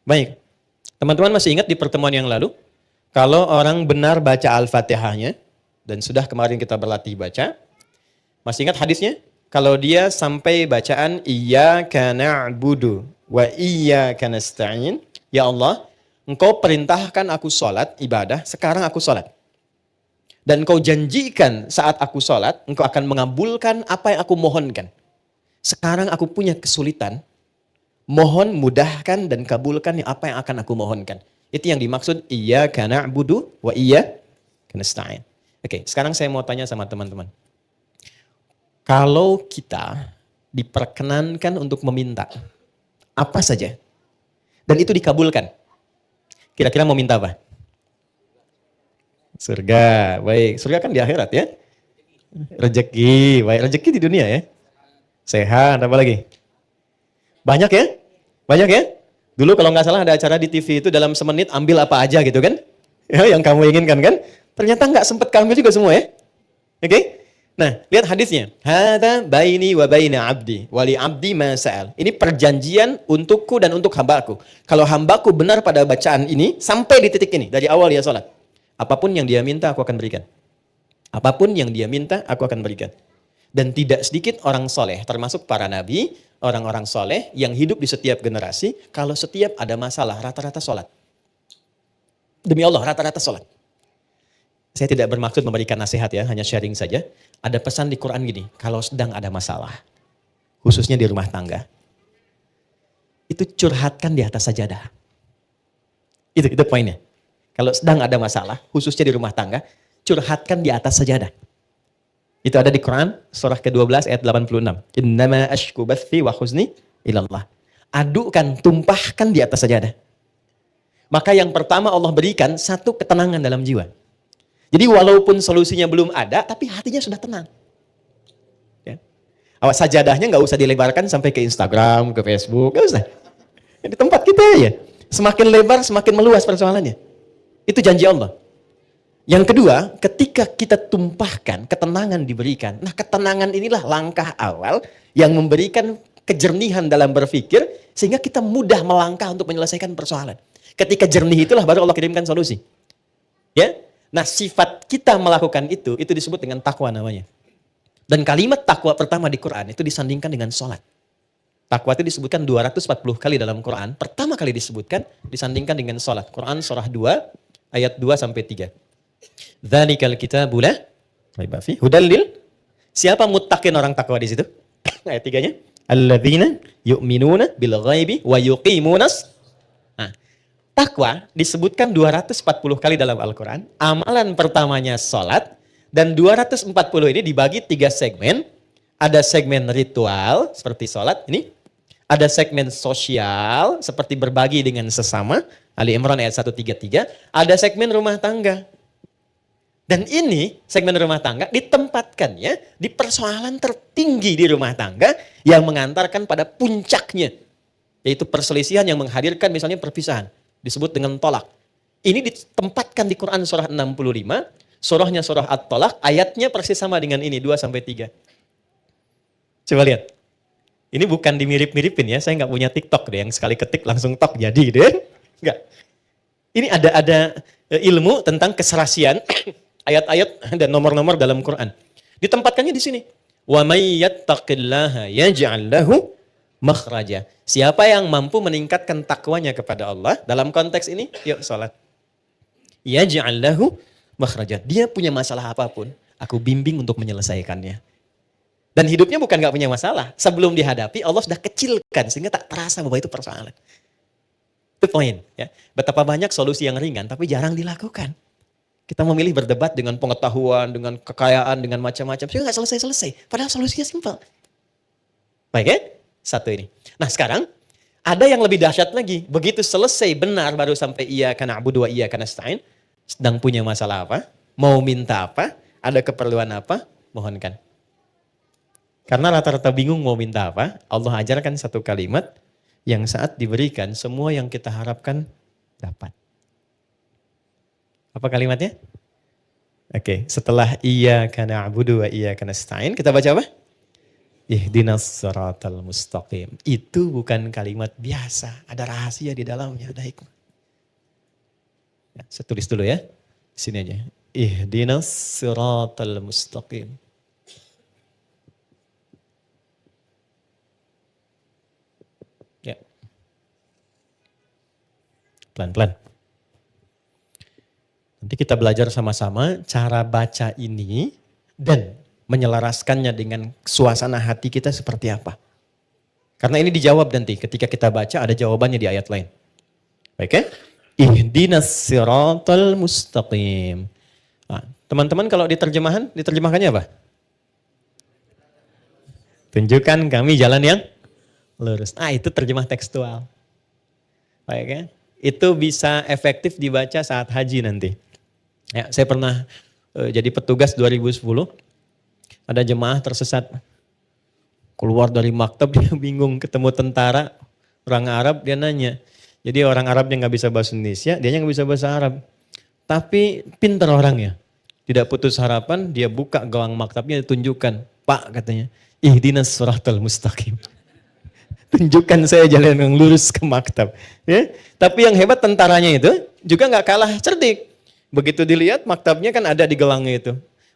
Baik, teman-teman masih ingat di pertemuan yang lalu, kalau orang benar baca Al-Fatihahnya, dan sudah kemarin kita berlatih baca, masih ingat hadisnya? Kalau dia sampai bacaan Iyyaka na'budu wa iyyaka nasta'in, ya Allah, Engkau perintahkan aku sholat, ibadah, sekarang aku sholat. Dan Engkau janjikan saat aku sholat, Engkau akan mengabulkan apa yang aku mohonkan. Sekarang aku punya kesulitan, mohon mudahkan dan kabulkan apa yang akan aku mohonkan. Itu yang dimaksud Iyyaka na'budu wa iyyaka nasta'in. Oke, sekarang saya mau tanya sama teman-teman. Kalau kita diperkenankan untuk meminta apa saja dan itu dikabulkan, kira-kira mau minta apa? Surga. Baik, surga kan di akhirat ya. Rezeki, baik, rezeki di dunia ya. Sehat, apa lagi? Banyak ya? Banyak ya? Dulu kalau nggak salah ada acara di TV itu dalam semenit ambil apa aja gitu kan? Ya, yang kamu inginkan kan? Ternyata nggak sempat kamu juga semua ya. Oke? Nah, lihat hadisnya. Hada baini wa baina abdi, wali abdi ma sa'al. Ini perjanjian untukku dan untuk hambaku. Kalau hambaku benar pada bacaan ini, sampai di titik ini, dari awal dia sholat. Apapun yang dia minta, aku akan berikan. Apapun yang dia minta, aku akan berikan. Dan tidak sedikit orang soleh, termasuk para nabi, orang-orang soleh yang hidup di setiap generasi, kalau setiap ada masalah, rata-rata sholat. Demi Allah, rata-rata sholat. Saya tidak bermaksud memberikan nasihat ya, hanya sharing saja. Ada pesan di Quran gini, kalau sedang ada masalah, khususnya di rumah tangga, itu curhatkan di atas sajadah. Itu poinnya. Kalau sedang ada masalah, khususnya di rumah tangga, curhatkan di atas sajadah. Itu ada di Quran, surah ke-12 ayat 86. Innama ashku bathi wa huzni ilallah. Adukan, tumpahkan di atas sajadah. Maka yang pertama Allah berikan satu ketenangan dalam jiwa. Jadi walaupun solusinya belum ada, tapi hatinya sudah tenang. Ya. Awas sajadahnya nggak usah dilebarkan sampai ke Instagram, ke Facebook, nggak usah. Di tempat kita ya. Semakin lebar, semakin meluas persoalannya. Itu janji Allah. Yang kedua, ketika kita tumpahkan, ketenangan diberikan. Nah, ketenangan inilah langkah awal yang memberikan kejernihan dalam berpikir, sehingga kita mudah melangkah untuk menyelesaikan persoalan. Ketika jernih itulah baru Allah kirimkan solusi. Ya. Nah, sifat kita melakukan itu disebut dengan takwa namanya. Dan kalimat takwa pertama di Quran itu disandingkan dengan sholat. Takwa itu disebutkan 240 kali dalam Quran. Pertama kali disebutkan, disandingkan dengan sholat. Quran surah 2, ayat 2-3. Dzalikal kitabu la raiba fihi hudal lil. Siapa muttaqin orang takwa di situ? Ayat 3-nya. Alladzina yu'minuna bil ghaibi wa yuqimunas. Nah, takwa disebutkan 240 kali dalam Al-Quran. Amalan pertamanya sholat. Dan 240 ini dibagi 3 segmen. Ada segmen ritual seperti sholat ini. Ada segmen sosial seperti berbagi dengan sesama. Ali Imran ayat 133. Ada segmen rumah tangga. Dan ini segmen rumah tangga ditempatkannya di persoalan tertinggi di rumah tangga yang mengantarkan pada puncaknya. Yaitu perselisihan yang menghadirkan misalnya perpisahan. Disebut dengan tolak. Ini ditempatkan di Quran surah 65, surahnya surah At-Tolak, ayatnya persis sama dengan ini, 2-3. Coba lihat. Ini bukan dimirip-miripin ya, saya nggak punya TikTok deh, yang sekali ketik langsung tok jadi gitu ya. Enggak. Ini ada ilmu tentang keserasian, ayat-ayat dan nomor-nomor dalam Quran. Ditempatkannya di sini. Wa may yattaqillaha yaj'al lahu makhraja. Siapa yang mampu meningkatkan takwanya kepada Allah dalam konteks ini, yuk salat. Yaj'al lahu makhraja. Dia punya masalah apapun, aku bimbing untuk menyelesaikannya. Dan hidupnya bukan gak punya masalah. Sebelum dihadapi, Allah sudah kecilkan sehingga tak terasa bahwa itu persoalan. Itu poin. Ya. Betapa banyak solusi yang ringan tapi jarang dilakukan. Kita memilih berdebat dengan pengetahuan, dengan kekayaan, dengan macam-macam. Sehingga gak selesai-selesai. Padahal solusinya simpel. Baik ya? Satu ini. Nah sekarang, ada yang lebih dahsyat lagi. Begitu selesai benar baru sampai iyyaka na'budu wa iyyaka nasta'in. Sedang punya masalah apa? Mau minta apa? Ada keperluan apa? Mohonkan. Karena rata-rata bingung mau minta apa, Allah ajarkan satu kalimat yang saat diberikan semua yang kita harapkan dapat. Apa kalimatnya? Oke, setelah iyyaka na'budu wa iyyaka nasta'in, kita baca apa? Ihdinas siratal mustaqim. Itu bukan kalimat biasa. Ada rahasia di dalamnya, ada hikmah. Ya, saya tulis dulu ya. Di sini aja. Ihdinas siratal mustaqim. Ya. Pelan-pelan. Nanti kita belajar sama-sama cara baca ini dan menyelaraskannya dengan suasana hati kita seperti apa. Karena ini dijawab nanti ketika kita baca ada jawabannya di ayat lain. Baik ya? Ihdinas siratal mustaqim. Nah, teman-teman kalau diterjemahkannya apa? Tunjukkan kami jalan yang lurus. Itu terjemah tekstual. Baik ya? Itu bisa efektif dibaca saat haji nanti. Ya, saya pernah jadi petugas 2010. Ada jemaah tersesat. Keluar dari maktab dia bingung ketemu tentara orang Arab, dia nanya. Jadi orang Arab yang nggak bisa bahasa Indonesia, dia nggak bisa bahasa Arab. Tapi pintar orangnya. Tidak putus harapan, dia buka gawang maktabnya ditunjukkan. Pak katanya, ihdinas siratal mustaqim. Tunjukkan saya jalan yang lurus ke maktab. Ya? Tapi yang hebat tentaranya itu juga nggak kalah cerdik. Begitu dilihat maktabnya kan ada di gelangnya itu.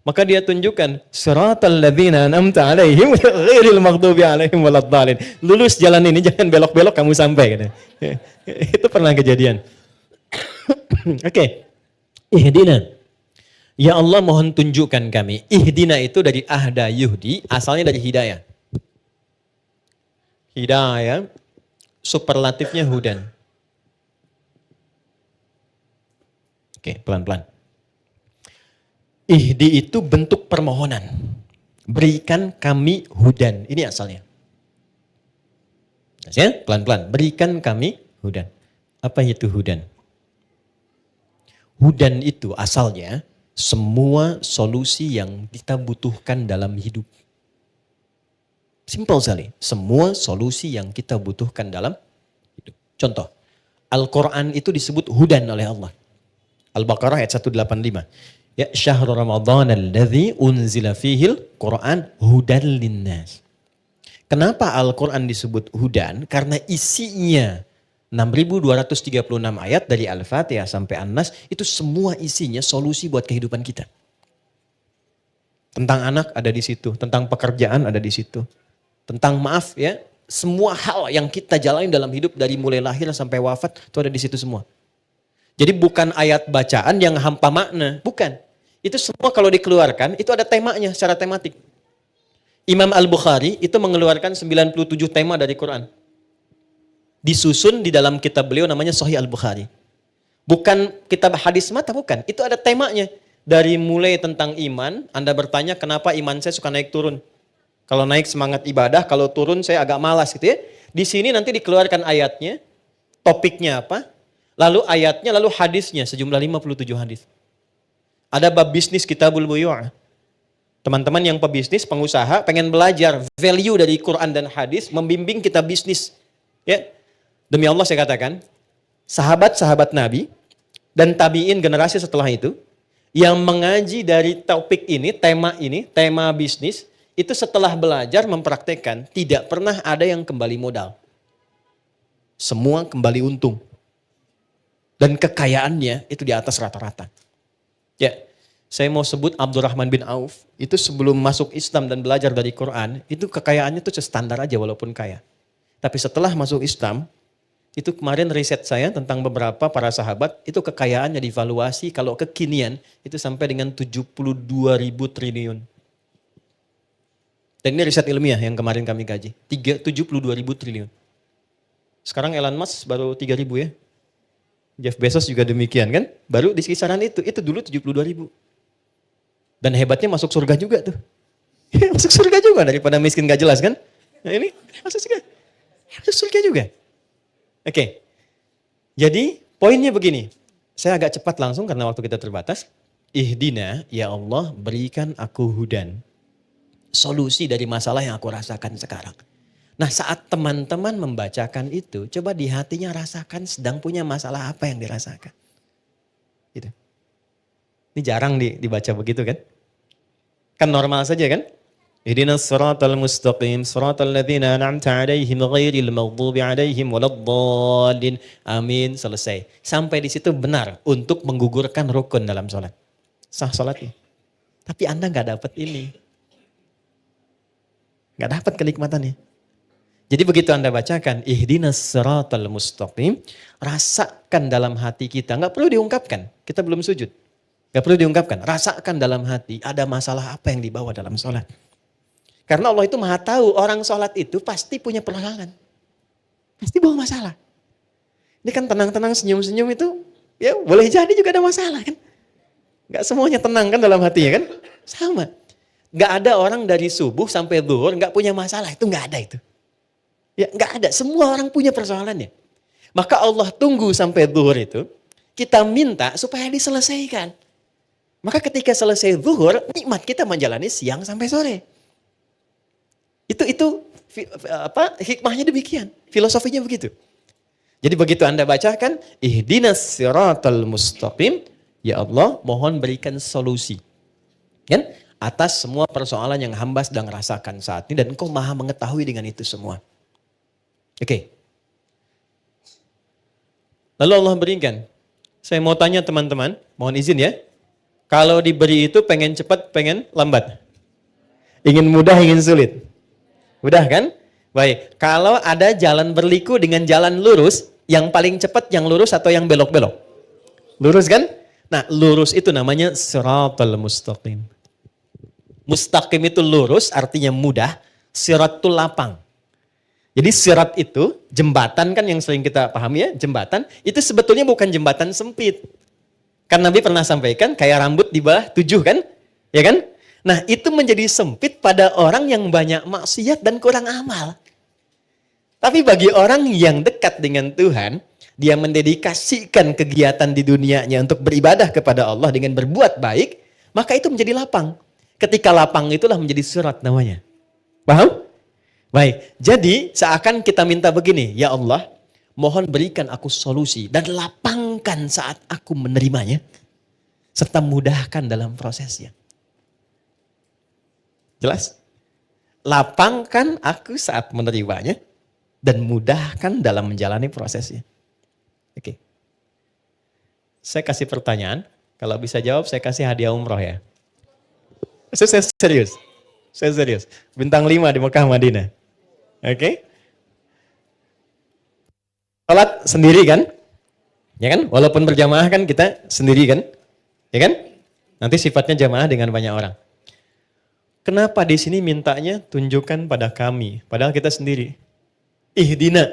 Maka dia tunjukkan siratal ladzina an'amta 'alaihim ghairil maghdubi 'alaihim waladdallin. Lulus jalan ini, jangan belok-belok kamu sampai gitu. Itu pernah kejadian. Oke. Ihdina. Ya Allah mohon tunjukkan kami. Ihdina itu dari ahda yuhdi, asalnya dari hidayah. Hidayah superlatifnya hudan. Oke, pelan-pelan. Ihdi itu bentuk permohonan. Berikan kami hudan. Ini asalnya. Ya, pelan-pelan. Berikan kami hudan. Apa itu hudan? Hudan itu asalnya semua solusi yang kita butuhkan dalam hidup. Simpel sekali. Semua solusi yang kita butuhkan dalam hidup. Contoh. Al-Quran itu disebut hudan oleh Allah. Al-Baqarah ayat 185. Ya syahrul Ramadan alladzi unzila fihil Quran hudan linnas. Kenapa Al-Quran disebut hudan? Karena isinya 6.236 ayat dari Al-Fatihah sampai An-Nas itu semua isinya solusi buat kehidupan kita. Tentang anak ada di situ, tentang pekerjaan ada di situ. Tentang maaf ya, semua hal yang kita jalani dalam hidup dari mulai lahir sampai wafat itu ada di situ semua. Jadi bukan ayat bacaan yang hampa makna, bukan. Itu semua kalau dikeluarkan, itu ada temanya secara tematik. Imam Al-Bukhari itu mengeluarkan 97 tema dari Quran. Disusun di dalam kitab beliau namanya Sahih Al-Bukhari. Bukan kitab hadis mata, bukan. Itu ada temanya. Dari mulai tentang iman, Anda bertanya kenapa iman saya suka naik turun. Kalau naik semangat ibadah, kalau turun saya agak malas gitu ya. Di sini nanti dikeluarkan ayatnya, topiknya apa, lalu ayatnya, lalu hadisnya, sejumlah 57 hadis. Ada bab bisnis kitabul buyu'. Teman-teman yang pebisnis, pengusaha, pengen belajar value dari Quran dan hadis, membimbing kita bisnis. Ya, demi Allah saya katakan, sahabat-sahabat Nabi dan tabi'in generasi setelah itu, yang mengaji dari topik ini, tema bisnis, itu setelah belajar mempraktekkan, tidak pernah ada yang kembali modal. Semua kembali untung. Dan kekayaannya itu di atas rata-rata. Ya, saya mau sebut Abdurrahman bin Auf, itu sebelum masuk Islam dan belajar dari Quran, itu kekayaannya itu standar aja walaupun kaya. Tapi setelah masuk Islam, itu kemarin riset saya tentang beberapa para sahabat, itu kekayaannya divaluasi kalau kekinian, itu sampai dengan 72.000 triliun. Dan ini riset ilmiah yang kemarin kami kaji, 72.000 triliun. Sekarang Elon Musk baru 3.000 ya. Jeff Bezos juga demikian kan, baru di kisaran itu dulu 72.000. Dan hebatnya masuk surga juga tuh. Masuk surga juga daripada miskin gak jelas kan. Nah ini masuk surga juga. Oke. Jadi poinnya begini. Saya agak cepat langsung karena waktu kita terbatas. Ihdina, ya Allah berikan aku hudan. Solusi dari masalah yang aku rasakan sekarang. Nah saat teman-teman membacakan itu, coba di hatinya rasakan sedang punya masalah apa yang dirasakan. Gitu. Ini jarang dibaca begitu kan? Kan normal saja kan? Ihdinas siratal mustaqim, siratal ladzina an'amta 'alaihim ghairil maghdubi 'alaihim waladdallin. Amin, selesai. Sampai di situ benar untuk menggugurkan rukun dalam salat. Sah salatnya. Tapi Anda nggak dapat ini. Nggak dapat kenikmatannya. Jadi begitu Anda bacakan, ihdinas siratal mustaqim, rasakan dalam hati kita. Nggak perlu diungkapkan, kita belum sujud. Nggak perlu diungkapkan, rasakan dalam hati ada masalah apa yang dibawa dalam sholat. Karena Allah itu maha tahu orang sholat itu pasti punya persoalan. Pasti bawa masalah. Ini kan tenang-tenang senyum-senyum itu, ya boleh jadi juga ada masalah kan. Nggak semuanya tenang kan dalam hatinya kan. Sama. Nggak ada orang dari subuh sampai zuhur nggak punya masalah, itu nggak ada itu. Ya nggak ada, semua orang punya persoalannya. Maka Allah tunggu sampai zuhur itu, kita minta supaya diselesaikan. Maka ketika selesai zuhur, nikmat kita menjalani siang sampai sore. Itu hikmahnya demikian, filosofinya begitu. Jadi begitu Anda bacakan, ihdinas siratal mustaqim, ya Allah mohon berikan solusi. Kan? Atas semua persoalan yang hamba sedang rasakan saat ini dan Engkau maha mengetahui dengan itu semua. Oke. Lalu Allah berikan. Saya mau tanya teman-teman, mohon izin ya. Kalau diberi itu pengen cepat, pengen lambat? Ingin mudah, ingin sulit? Mudah kan? Baik. Kalau ada jalan berliku dengan jalan lurus, yang paling cepat yang lurus atau yang belok-belok? Lurus kan? Nah, lurus itu namanya siratal mustaqim. Mustaqim itu lurus, artinya mudah. Sirat itu lapang. Jadi sirat itu, jembatan kan yang sering kita pahami ya, jembatan, itu sebetulnya bukan jembatan sempit. Kan Nabi pernah sampaikan, kayak rambut di bawah 7 kan? Ya kan? Nah itu menjadi sempit pada orang yang banyak maksiat dan kurang amal. Tapi bagi orang yang dekat dengan Tuhan, dia mendedikasikan kegiatan di dunianya untuk beribadah kepada Allah dengan berbuat baik, maka itu menjadi lapang. Ketika lapang itulah menjadi surat namanya. Paham? Baik, jadi seakan kita minta begini, ya Allah, mohon berikan aku solusi dan lapangkan saat aku menerimanya, serta mudahkan dalam prosesnya. Jelas? Lapangkan aku saat menerimanya dan mudahkan dalam menjalani prosesnya. Oke. Saya kasih pertanyaan, kalau bisa jawab saya kasih hadiah umroh ya. Saya serius. Saya serius. Bintang 5 di Mekah Madinah. Oke. Salat sendiri kan? Ya kan? Walaupun berjamaah kan kita sendiri kan? Ya kan? Nanti sifatnya jamaah dengan banyak orang. Kenapa di sini mintanya tunjukkan pada kami, padahal kita sendiri? Ihdina.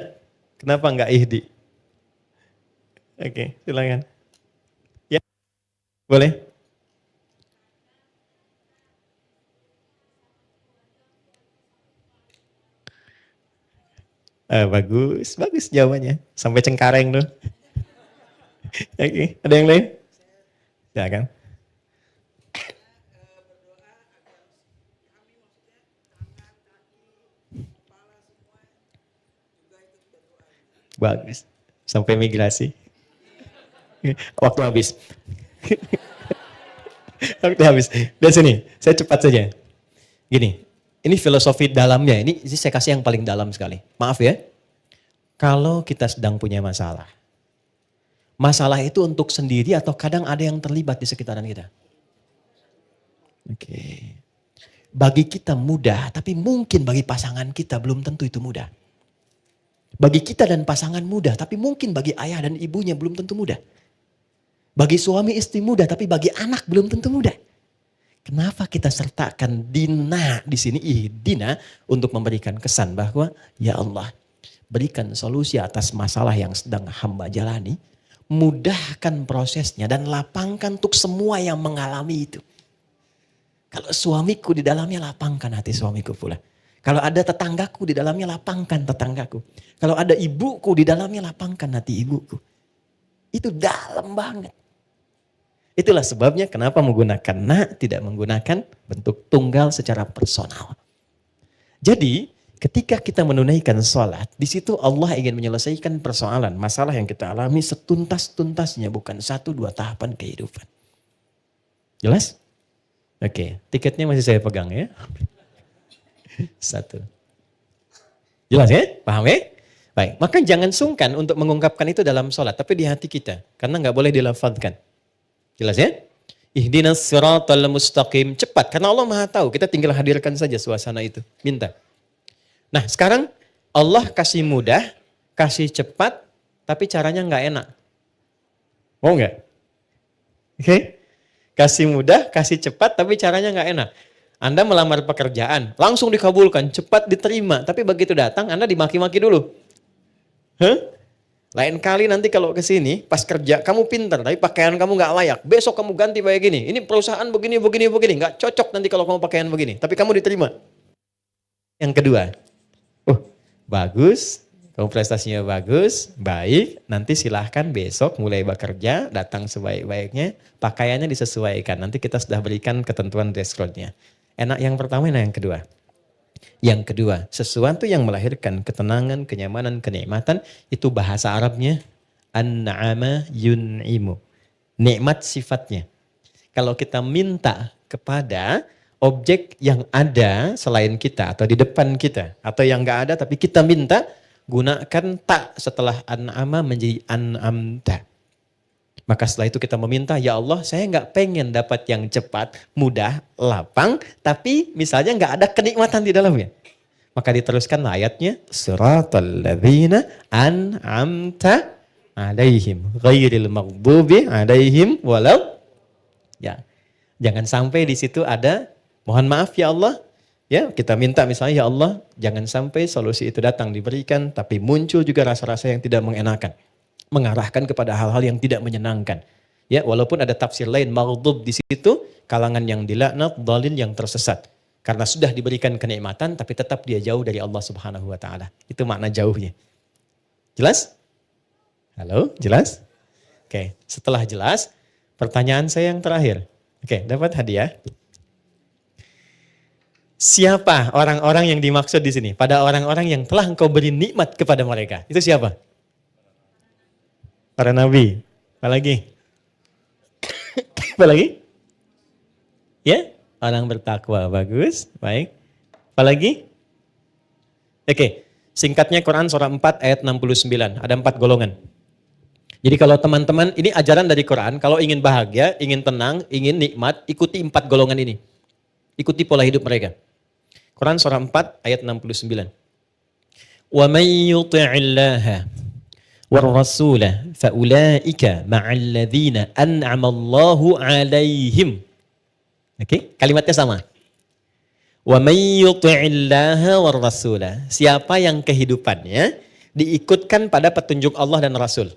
Kenapa enggak ihdi? Oke, silakan. Ya. Boleh? Bagus, bagus jawabannya. Sampai Cengkareng tuh. Oke, ada yang lain? Ya kan? Bagus. Sampai migrasi. Waktu habis. Waktu habis. Dan sini, saya cepat saja. Gini, ini filosofi dalamnya. Ini saya kasih yang paling dalam sekali. Maaf ya. Kalau kita sedang punya masalah. Masalah itu untuk sendiri atau kadang ada yang terlibat di sekitaran kita. Oke. Bagi kita mudah, tapi mungkin bagi pasangan kita belum tentu itu mudah. Bagi kita dan pasangan mudah, tapi mungkin bagi ayah dan ibunya belum tentu mudah. Bagi suami istri mudah, tapi bagi anak belum tentu mudah. Kenapa kita sertakan dina di sini, ihdina, untuk memberikan kesan bahwa ya Allah, berikan solusi atas masalah yang sedang hamba jalani, mudahkan prosesnya dan lapangkan untuk semua yang mengalami itu. Kalau suamiku di dalamnya, lapangkan hati suamiku pula. Kalau ada tetanggaku di dalamnya, lapangkan tetanggaku. Kalau ada ibuku di dalamnya, lapangkan hati ibuku. Itu dalam banget. Itulah sebabnya kenapa menggunakan na, tidak menggunakan bentuk tunggal secara personal. Jadi ketika kita menunaikan sholat, di situ Allah ingin menyelesaikan persoalan, masalah yang kita alami setuntas-tuntasnya, bukan 1-2 tahapan kehidupan. Jelas? Oke, tiketnya masih saya pegang ya. Satu. Jelas ya? Paham ya? Baik, maka jangan sungkan untuk mengungkapkan itu dalam sholat, tapi di hati kita. Karena nggak boleh dilafadzkan. Jelas ya? Ihdinas siratal mustaqim. Cepat, karena Allah Maha tahu. Kita tinggal hadirkan saja suasana itu. Minta. Nah, sekarang Allah kasih mudah, kasih cepat, tapi caranya nggak enak. Mau nggak? Oke? Kasih mudah, kasih cepat, tapi caranya nggak enak. Anda melamar pekerjaan, langsung dikabulkan, cepat diterima. Tapi begitu datang, Anda dimaki-maki dulu. Lain kali nanti kalau ke sini, pas kerja, kamu pintar, tapi pakaian kamu nggak layak. Besok kamu ganti kayak gini. Ini perusahaan begini. Nggak cocok nanti kalau kamu pakaian begini. Tapi kamu diterima. Yang kedua, bagus, kamu prestasinya bagus, baik. Nanti silahkan besok mulai bekerja, datang sebaik-baiknya. Pakaiannya disesuaikan. Nanti kita sudah berikan ketentuan dress code-nya. Enak yang pertama, enak yang kedua. Yang kedua, sesuatu yang melahirkan ketenangan, kenyamanan, kenikmatan, itu bahasa Arabnya an-na'ama yun'imu. Nikmat sifatnya. Kalau kita minta kepada objek yang ada selain kita atau di depan kita, atau yang enggak ada tapi kita minta, gunakan tak setelah an'ama menjadi an'amta. Maka setelah itu kita meminta, ya Allah saya nggak pengen dapat yang cepat, mudah, lapang, tapi misalnya nggak ada kenikmatan di dalamnya. Maka diteruskan ayatnya, siratal ladzina an'amta alaihim, ghairil maghdubi alaihim walau. Ya, jangan sampai di situ ada, mohon maaf ya Allah, ya kita minta misalnya ya Allah, jangan sampai solusi itu datang diberikan, tapi muncul juga rasa-rasa yang tidak mengenakan. Mengarahkan kepada hal-hal yang tidak menyenangkan. Ya, walaupun ada tafsir lain maghdub di situ, kalangan yang dilaknat, dhalin yang tersesat. Karena sudah diberikan kenikmatan tapi tetap dia jauh dari Allah Subhanahu wa taala. Itu makna jauhnya. Jelas? Halo, jelas? Oke, setelah jelas, pertanyaan saya yang terakhir. Oke, dapat hadiah. Siapa orang-orang yang dimaksud di sini? Pada orang-orang yang telah engkau beri nikmat kepada mereka. Itu siapa? Para nabi. Apa lagi? Apa lagi? Ya, orang bertakwa. Bagus, baik. Apa lagi? Oke, singkatnya Quran surah 4 ayat 69. Ada 4 golongan. Jadi kalau teman-teman, ini ajaran dari Quran, kalau ingin bahagia, ingin tenang, ingin nikmat, ikuti 4 golongan ini. Ikuti pola hidup mereka. Quran surah 4 ayat 69. Wa may yuti'illaha والرسول فأولئك مع الذين أنعم الله عليهم. Oke, kalimatnya sama. Wa may yuti'illaha war rasula. Siapa yang kehidupannya diikutkan pada petunjuk Allah dan Rasul.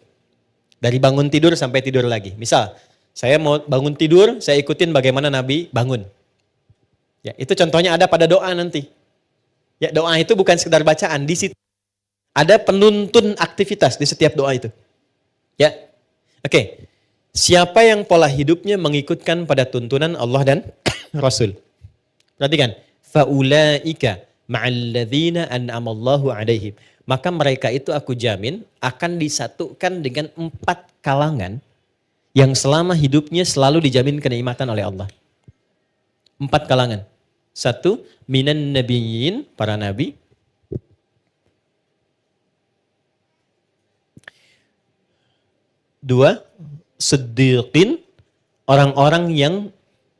Dari bangun tidur sampai tidur lagi. Misal, saya mau bangun tidur, saya ikutin bagaimana Nabi bangun. Ya, itu contohnya ada pada doa nanti. Ya, doa itu bukan sekedar bacaan, di situ ada penuntun aktivitas di setiap doa itu. Ya. Oke. Siapa yang pola hidupnya mengikutkan pada tuntunan Allah dan Rasul. Perhatikan. Faulaika ma'alladzina an'amallahu alaihim. Maka mereka itu aku jamin akan disatukan dengan 4 kalangan yang selama hidupnya selalu dijamin kenikmatan oleh Allah. 4 kalangan. 1, minan nabiyyin, para nabi. 2, siddiqin, orang-orang yang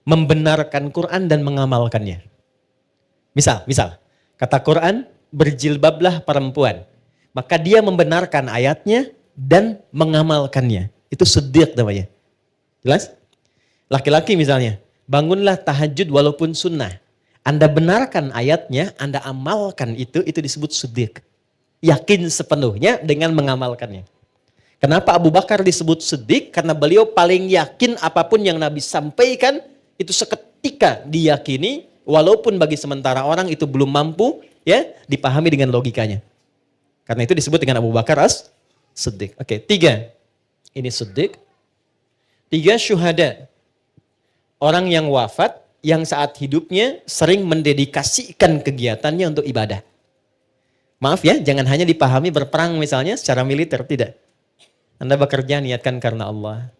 membenarkan Quran dan mengamalkannya. Misal, kata Quran, berjilbablah perempuan. Maka dia membenarkan ayatnya dan mengamalkannya. Itu siddiq namanya. Jelas? Laki-laki misalnya, bangunlah tahajud walaupun sunnah. Anda benarkan ayatnya, Anda amalkan itu disebut siddiq. Yakin sepenuhnya dengan mengamalkannya. Kenapa Abu Bakar disebut siddiq? Karena beliau paling yakin apapun yang Nabi sampaikan itu seketika diyakini, walaupun bagi sementara orang itu belum mampu ya dipahami dengan logikanya. Karena itu disebut dengan Abu Bakar as-siddiq. Oke, 3. Ini siddiq. 3, syuhada. Orang yang wafat yang saat hidupnya sering mendedikasikan kegiatannya untuk ibadah. Maaf ya, jangan hanya dipahami berperang misalnya secara militer, tidak. Anda bekerja niatkan karena Allah.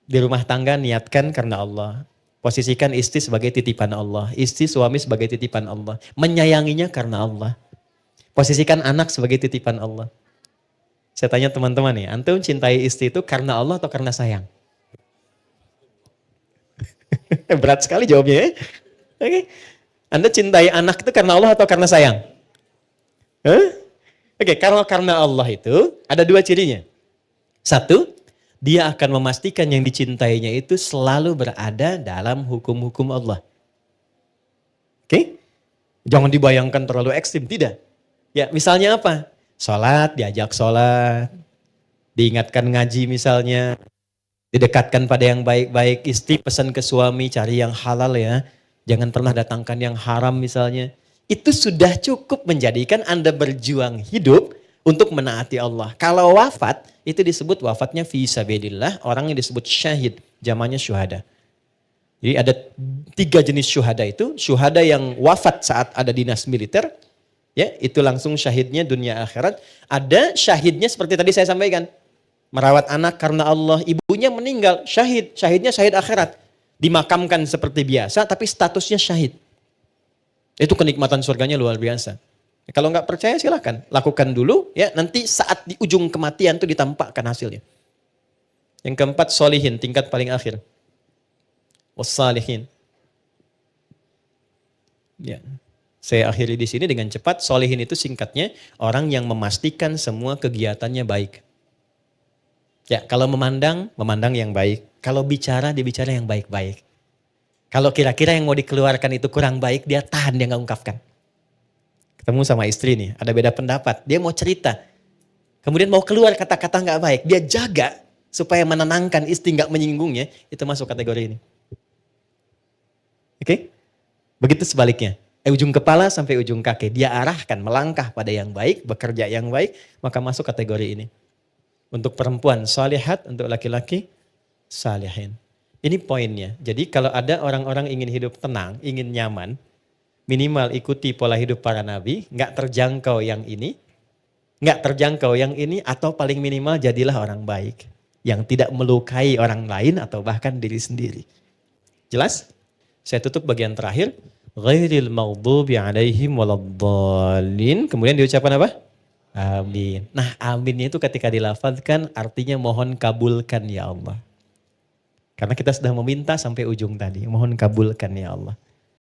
Di rumah tangga niatkan karena Allah. Posisikan istri sebagai titipan Allah. Istri suami sebagai titipan Allah. Menyayanginya karena Allah. Posisikan anak sebagai titipan Allah. Saya tanya teman-teman nih, antum cintai istri itu karena Allah atau karena sayang? Berat sekali jawabnya ya. Oke. Anda cintai anak itu karena Allah atau karena sayang? Oke, kalau karena Allah itu ada dua cirinya. Satu, dia akan memastikan yang dicintainya itu selalu berada dalam hukum-hukum Allah. Oke? Jangan dibayangkan terlalu ekstrim, tidak. Ya, misalnya apa? Sholat, diajak sholat. Diingatkan ngaji misalnya. Didekatkan pada yang baik-baik. Istri pesan ke suami, cari yang halal ya. Jangan pernah datangkan yang haram misalnya. Itu sudah cukup menjadikan Anda berjuang hidup untuk menaati Allah. Kalau wafat, itu disebut wafatnya fi sabilillah, orang yang disebut syahid, zamannya syuhada. Jadi ada 3 jenis syuhada itu, syuhada yang wafat saat ada dinas militer, ya itu langsung syahidnya dunia akhirat. Ada syahidnya seperti tadi saya sampaikan, merawat anak karena Allah, ibunya meninggal, syahid, syahidnya syahid akhirat. Dimakamkan seperti biasa, tapi statusnya syahid. Itu kenikmatan surganya luar biasa. Kalau nggak percaya silahkan, lakukan dulu ya. Nanti saat di ujung kematian itu ditampakkan hasilnya. Yang keempat, solihin, tingkat paling akhir. Wassalihin. Ya. Saya akhiri di sini dengan cepat. Solihin itu singkatnya orang yang memastikan semua kegiatannya baik. Ya, kalau memandang yang baik. Kalau bicara, dia bicara yang baik-baik. Kalau kira-kira yang mau dikeluarkan itu kurang baik, dia tahan, dia nggak ungkapkan. Ketemu sama istri nih, ada beda pendapat, dia mau cerita. Kemudian mau keluar kata-kata nggak baik, dia jaga supaya menenangkan istri, nggak menyinggungnya, itu masuk kategori ini. Oke? Begitu sebaliknya. Ujung kepala sampai ujung kaki, dia arahkan, melangkah pada yang baik, bekerja yang baik, maka masuk kategori ini. Untuk perempuan, salihat, untuk laki-laki, salihin. Ini poinnya. Jadi kalau ada orang-orang ingin hidup tenang, ingin nyaman, minimal ikuti pola hidup para nabi, nggak terjangkau yang ini, atau paling minimal jadilah orang baik. Yang tidak melukai orang lain atau bahkan diri sendiri. Jelas? Saya tutup bagian terakhir. Ghairil maghdubi alaihim waladdallin. Kemudian diucapkan apa? Amin. Nah aminnya itu ketika dilafazkan artinya mohon kabulkan ya Allah. Karena kita sudah meminta sampai ujung tadi. Mohon kabulkan ya Allah.